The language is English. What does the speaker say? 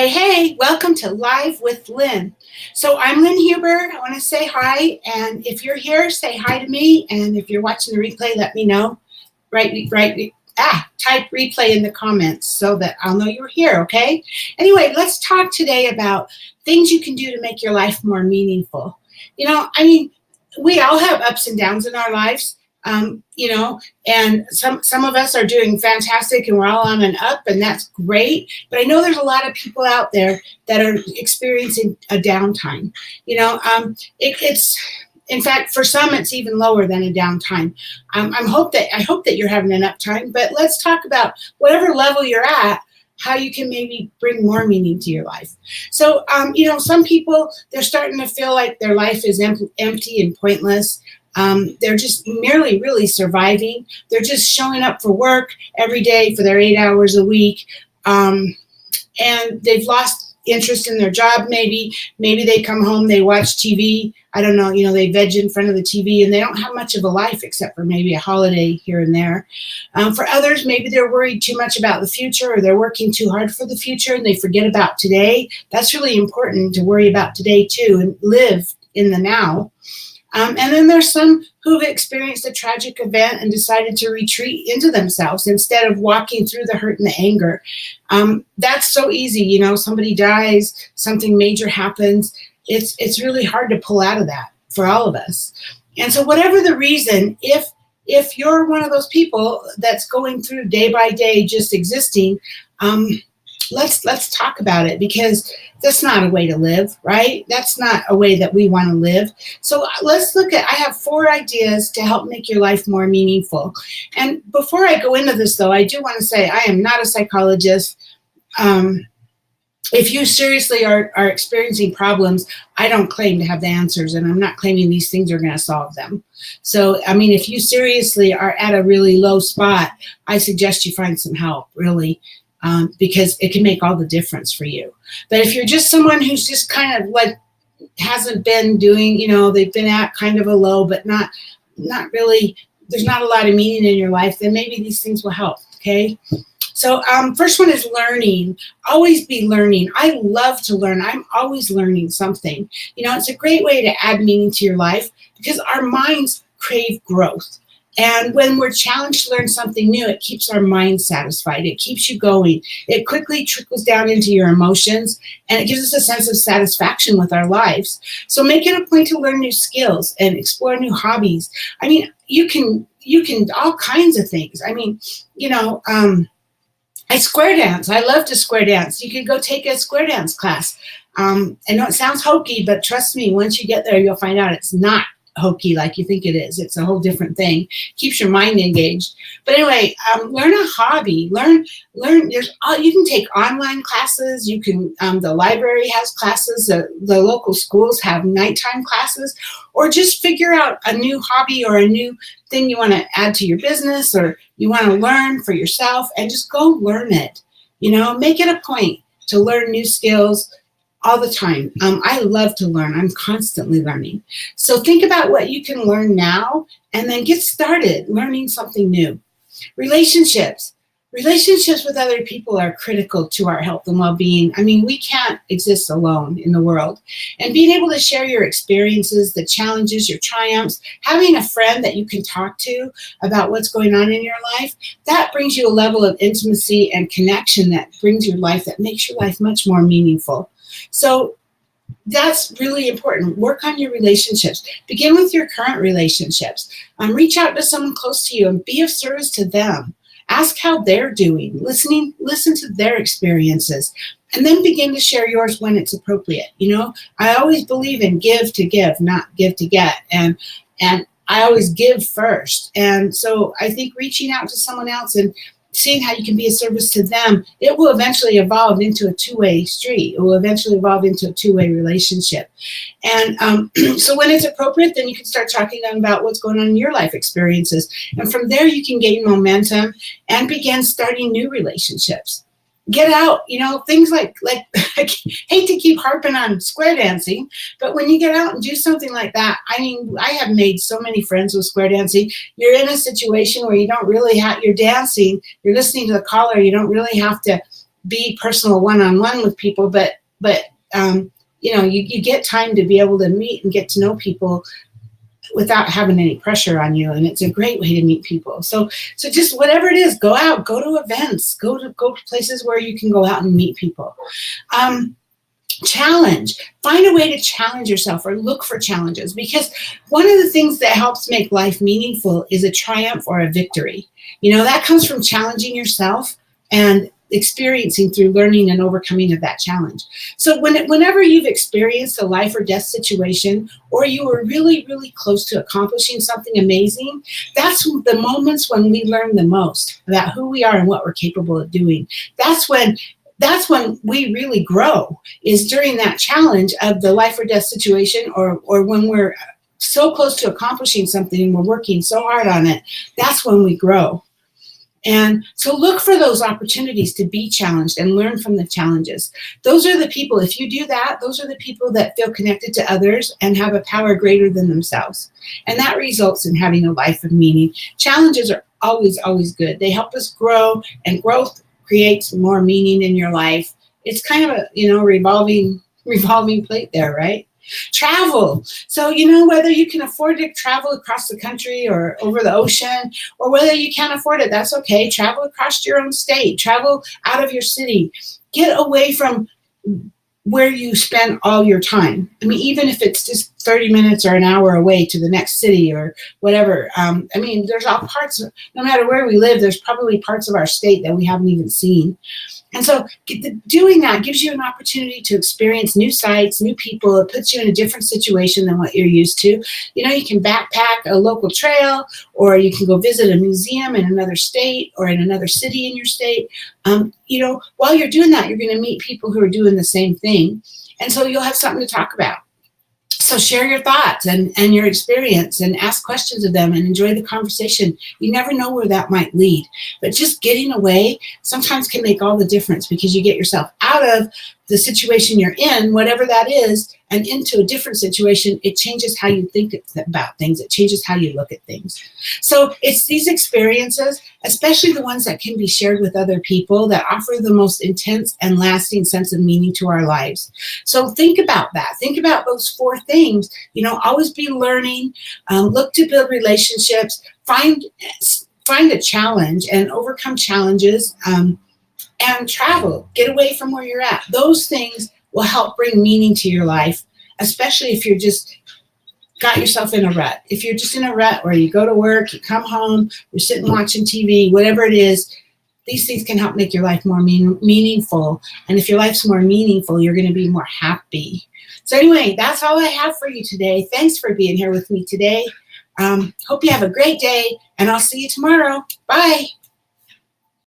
Hey, welcome to Live with Lynn. So I'm Lynn Huber. I want to say hi, and if you're here, say hi to me, and if you're watching the replay, let me know. Type replay in the comments so that I'll know you're here, okay? Anyway, let's talk today about things you can do to make your life more meaningful. We all have ups and downs in our lives. And some of us are doing fantastic and we're all on an up, and that's great. But I know there's a lot of people out there that are experiencing a downtime. It's in fact, for some, it's even lower than a downtime. I hope that you're having an uptime. But let's talk about whatever level you're at, how you can maybe bring more meaning to your life. So, some people, they're starting to feel like their life is empty and pointless. They're just merely really surviving. They're just showing up for work every day for their 8 hours a week. And they've lost interest in their job. Maybe they come home, they watch TV. I don't know, they veg in front of the TV and they don't have much of a life except for maybe a holiday here and there. For others, maybe they're worried too much about the future, or they're working too hard for the future and they forget about today. That's really important, to worry about today too and live in the now. And then there's some who've experienced a tragic event and decided to retreat into themselves instead of walking through the hurt and the anger. That's so easy, somebody dies, something major happens. It's really hard to pull out of that for all of us. And so whatever the reason, if you're one of those people that's going through day by day just existing, let's talk about it, because that's not a way to live, right? That's not a way that we want to live. So let's look at, I have 4 ideas to help make your life more meaningful. And before I go into this, though, I do want to say I am not a psychologist. If you seriously are experiencing problems, I don't claim to have the answers, and I'm not claiming these things are going to solve them. So, if you seriously are at a really low spot, I suggest you find some help, really. Because it can make all the difference for you. But if you're just someone who's just kind of like hasn't been doing, they've been at kind of a low, but not really, there's not a lot of meaning in your life, then maybe these things will help, okay? So first one is learning. Always be learning. I love to learn. I'm always learning something. It's a great way to add meaning to your life because our minds crave growth. And when we're challenged to learn something new, it keeps our mind satisfied. It keeps you going. It quickly trickles down into your emotions, and it gives us a sense of satisfaction with our lives. So make it a point to learn new skills and explore new hobbies. You can all kinds of things. I square dance. I love to square dance. You can go take a square dance class. I know it sounds hokey, but trust me, once you get there, you'll find out it's not hokey like you think it is. It's a whole different thing. Keeps your mind engaged. But anyway, learn a hobby. Learn. You can take online classes. You can. The library has classes. The local schools have nighttime classes. Or just figure out a new hobby or a new thing you want to add to your business, or you want to learn for yourself, and just go learn it. Make it a point to learn new skills all the time. I love to learn. I'm constantly learning. So think about what you can learn now and then get started learning something new. Relationships. Relationships with other people are critical to our health and well-being. We can't exist alone in the world. And being able to share your experiences, the challenges, your triumphs, having a friend that you can talk to about what's going on in your life, that brings you a level of intimacy and connection that brings your life, that makes your life much more meaningful. So that's really important. Work on your relationships. Begin with your current relationships. Reach out to someone close to you and be of service to them. Ask how they're doing. Listen to their experiences, and then begin to share yours when it's appropriate. I always believe in give to give, not give to get. And I always give first. And so I think reaching out to someone else and seeing how you can be of service to them, it will eventually evolve into a two-way street. It will eventually evolve into a two-way relationship. And so when it's appropriate, then you can start talking to them about what's going on in your life experiences. And from there, you can gain momentum and begin starting new relationships. Get out, things like I hate to keep harping on square dancing, but when you get out and do something like that, I have made so many friends with square dancing. You're in a situation where you don't really you're dancing, you're listening to the caller, you don't really have to be personal one-on-one with people, but you know, you get time to be able to meet and get to know people without having any pressure on you, and it's a great way to meet people. So just whatever it is, go out, go to events, go to places where you can go out and meet people. Challenge. Find a way to challenge yourself or look for challenges, because one of the things that helps make life meaningful is a triumph or a victory. You know, that comes from challenging yourself and experiencing through learning and overcoming of that challenge. So whenever you've experienced a life or death situation, or you were really, really close to accomplishing something amazing, that's the moments when we learn the most about who we are and what we're capable of doing. That's when we really grow, is during that challenge of the life or death situation, or when we're so close to accomplishing something and we're working so hard on it. That's when we grow. And so look for those opportunities to be challenged and learn from the challenges. Those are the people, if you do that, those are the people that feel connected to others and have a power greater than themselves. And that results in having a life of meaning. Challenges are always, always good. They help us grow, and growth creates more meaning in your life. It's kind of a, you know, revolving plate there, right? Travel. So, you know, whether you can afford to travel across the country or over the ocean, or whether you can't afford it, that's okay. Travel across your own state, travel out of your city, get away from where you spend all your time. I mean, even if it's just 30 minutes or an hour away to the next city or whatever. I mean, there's all parts, no matter where we live, there's probably parts of our state that we haven't even seen. And so doing that gives you an opportunity to experience new sights, new people. It puts you in a different situation than what you're used to. You know, you can backpack a local trail, or you can go visit a museum in another state or in another city in your state. You know, while you're doing that, you're going to meet people who are doing the same thing. And so you'll have something to talk about. So share your thoughts and your experience, and ask questions of them, and enjoy the conversation. You never know where that might lead. But just getting away sometimes can make all the difference, because you get yourself out of the situation you're in, whatever that is, and into a different situation. It changes how you think about things. It changes how you look at things. So it's these experiences, especially the ones that can be shared with other people, that offer the most intense and lasting sense of meaning to our lives. So think about that. Think about those 4 things. You know, always be learning, look to build relationships, find a challenge and overcome challenges, and travel. Get away from where you're at. Those things will help bring meaning to your life, especially if you're just got yourself in a rut. If you're just in a rut where you go to work, you come home, you're sitting watching TV, whatever it is, these things can help make your life more meaningful. And if your life's more meaningful, you're going to be more happy. So anyway, that's all I have for you today. Thanks for being here with me today. Hope you have a great day, and I'll see you tomorrow. Bye.